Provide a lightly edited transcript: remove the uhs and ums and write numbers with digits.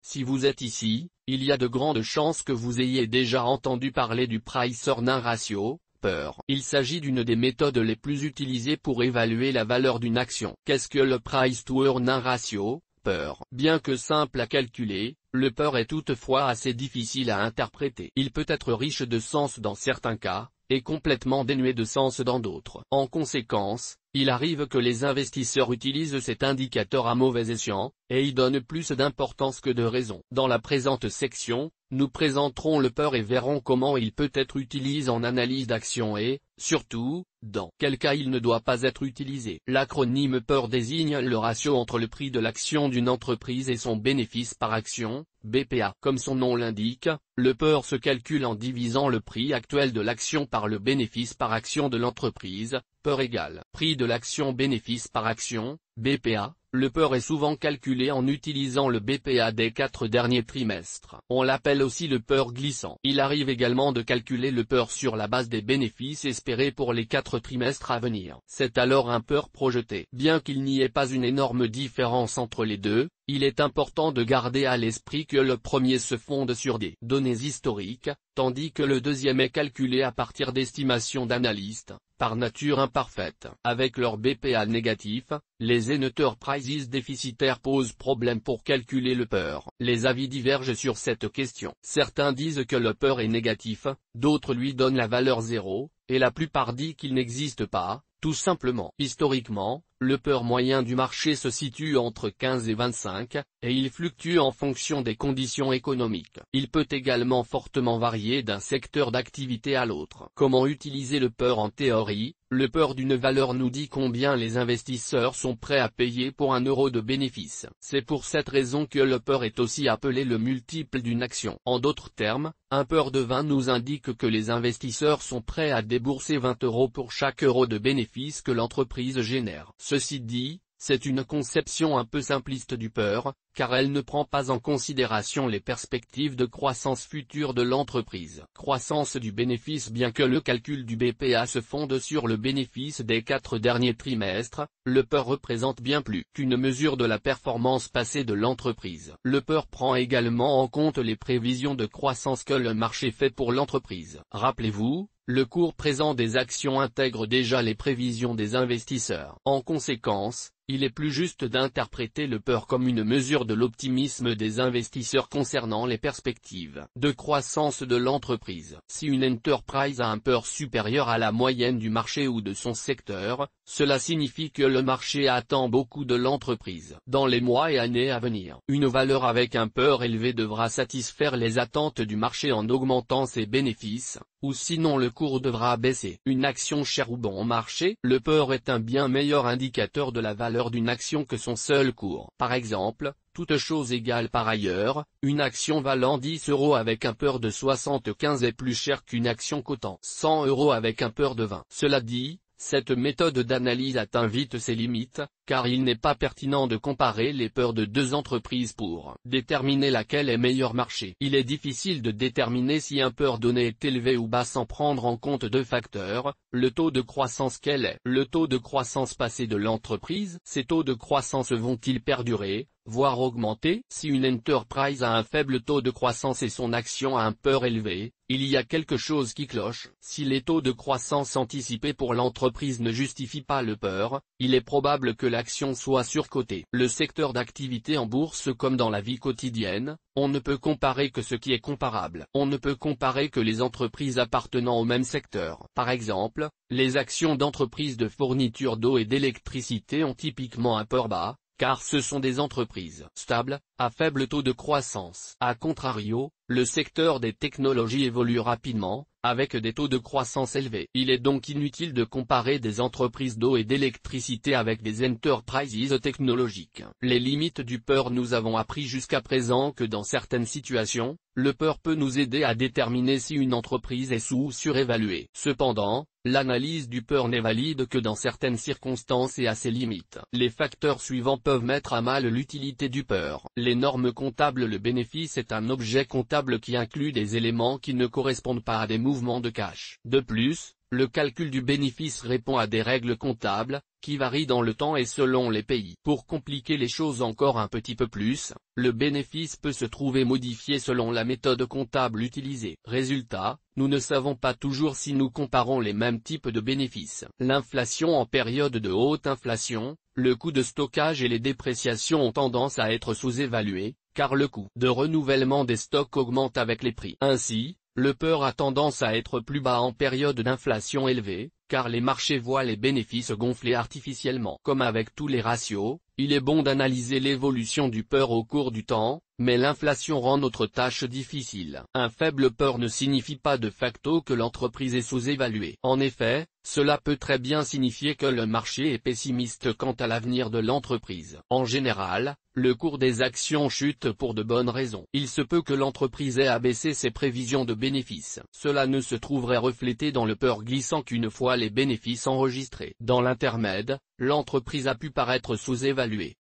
Si vous êtes ici, il y a de grandes chances que vous ayez déjà entendu parler du Price-Earnings Ratio, PER. Il s'agit d'une des méthodes les plus utilisées pour évaluer la valeur d'une action. Qu'est-ce que le Price-to-Earnings Ratio, PER? Bien que simple à calculer, le PER est toutefois assez difficile à interpréter. Il peut être riche de sens dans certains cas, et complètement dénué de sens dans d'autres. En conséquence, il arrive que les investisseurs utilisent cet indicateur à mauvais escient, et y donnent plus d'importance que de raison. Dans la présente section, nous présenterons le PER et verrons comment il peut être utilisé en analyse d'action et, surtout, dans quel cas il ne doit pas être utilisé. L'acronyme PER désigne le ratio entre le prix de l'action d'une entreprise et son bénéfice par action, BPA. Comme son nom l'indique, le PER se calcule en divisant le prix actuel de l'action par le bénéfice par action de l'entreprise, PER égale prix de l'action bénéfice par action, BPA. Le PER est souvent calculé en utilisant le BPA des 4 derniers trimestres. On l'appelle aussi le PER glissant. Il arrive également de calculer le PER sur la base des bénéfices espérés pour les 4 trimestres à venir. C'est alors un PER projeté. Bien qu'il n'y ait pas une énorme différence entre les deux, il est important de garder à l'esprit que le premier se fonde sur des données historiques, tandis que le deuxième est calculé à partir d'estimations d'analystes, par nature imparfaites. Avec leur BPA négatif, les Enterprises déficitaires posent problème pour calculer le PER. Les avis divergent sur cette question. Certains disent que le PER est négatif, d'autres lui donnent la valeur 0, et la plupart disent qu'il n'existe pas, tout simplement. Historiquement, le PER moyen du marché se situe entre 15 et 25, et il fluctue en fonction des conditions économiques. Il peut également fortement varier d'un secteur d'activité à l'autre. Comment utiliser le PER en théorie? Le PER d'une valeur nous dit combien les investisseurs sont prêts à payer pour un euro de bénéfice. C'est pour cette raison que le PER est aussi appelé le multiple d'une action. En d'autres termes, un PER de 20 nous indique que les investisseurs sont prêts à débourser 20 euros pour chaque euro de bénéfice que l'entreprise génère. Ceci dit, c'est une conception un peu simpliste du PER, car elle ne prend pas en considération les perspectives de croissance future de l'entreprise. Croissance du bénéfice. Bien que le calcul du BPA se fonde sur le bénéfice des 4 derniers trimestres, le PER représente bien plus qu'une mesure de la performance passée de l'entreprise. Le PER prend également en compte les prévisions de croissance que le marché fait pour l'entreprise. Rappelez-vous, le cours présent des actions intègre déjà les prévisions des investisseurs. En conséquence, il est plus juste d'interpréter le PER comme une mesure de l'optimisme des investisseurs concernant les perspectives de croissance de l'entreprise. Si une enterprise a un PER supérieur à la moyenne du marché ou de son secteur, cela signifie que le marché attend beaucoup de l'entreprise. Dans les mois et années à venir, une valeur avec un PER élevé devra satisfaire les attentes du marché en augmentant ses bénéfices, ou sinon le cours devra baisser. Une action chère ou bon marché? Le PER est un bien meilleur indicateur de la valeur d'une action que son seul cours. Par exemple, toutes choses égales par ailleurs, une action valant 10 euros avec un PER de 75 est plus chère qu'une action cotant 100 euros avec un PER de 20. Cela dit, cette méthode d'analyse atteint vite ses limites, car il n'est pas pertinent de comparer les PER de deux entreprises pour déterminer laquelle est meilleur marché. Il est difficile de déterminer si un PER donné est élevé ou bas sans prendre en compte deux facteurs: le taux de croissance quel est le taux de croissance passé de l'entreprise. Ces taux de croissance vont-ils perdurer, voire augmenter? Si une enterprise a un faible taux de croissance et son action a un PER élevé, il y a quelque chose qui cloche. Si les taux de croissance anticipés pour l'entreprise ne justifient pas le PER, il est probable que l'action soit surcotée. Le secteur d'activité en bourse comme dans la vie quotidienne, on ne peut comparer que ce qui est comparable. On ne peut comparer que les entreprises appartenant au même secteur. Par exemple, les actions d'entreprises de fourniture d'eau et d'électricité ont typiquement un PER bas, car ce sont des entreprises stables, à faible taux de croissance. A contrario, le secteur des technologies évolue rapidement, avec des taux de croissance élevés. Il est donc inutile de comparer des entreprises d'eau et d'électricité avec des enterprises technologiques. Les limites du PER. Nous avons appris jusqu'à présent que dans certaines situations, le PER peut nous aider à déterminer si une entreprise est sous- ou surévaluée. Cependant, l'analyse du PER n'est valide que dans certaines circonstances et à ses limites. Les facteurs suivants peuvent mettre à mal l'utilité du PER. Les normes comptables. Le bénéfice est un objet comptable qui inclut des éléments qui ne correspondent pas à des mouvements de cash. De plus, Le calcul du bénéfice répond à des règles comptables, qui varient dans le temps et selon les pays. Pour compliquer les choses encore un petit peu plus, le bénéfice peut se trouver modifié selon la méthode comptable utilisée. Résultat, nous ne savons pas toujours si nous comparons les mêmes types de bénéfices. L'inflation en période de haute inflation, le coût de stockage et les dépréciations ont tendance à être sous-évalués, car le coût de renouvellement des stocks augmente avec les prix. Ainsi, le PER a tendance à être plus bas en période d'inflation élevée, car les marchés voient les bénéfices gonfler artificiellement. Comme avec tous les ratios, il est bon d'analyser l'évolution du PER au cours du temps, mais l'inflation rend notre tâche difficile. Un faible PER ne signifie pas de facto que l'entreprise est sous-évaluée. En effet, cela peut très bien signifier que le marché est pessimiste quant à l'avenir de l'entreprise. En général, le cours des actions chute pour de bonnes raisons. Il se peut que l'entreprise ait abaissé ses prévisions de bénéfices. Cela ne se trouverait reflété dans le PER glissant qu'une fois les bénéfices enregistrés. Dans l'intermède, l'entreprise a pu paraître sous-évaluée.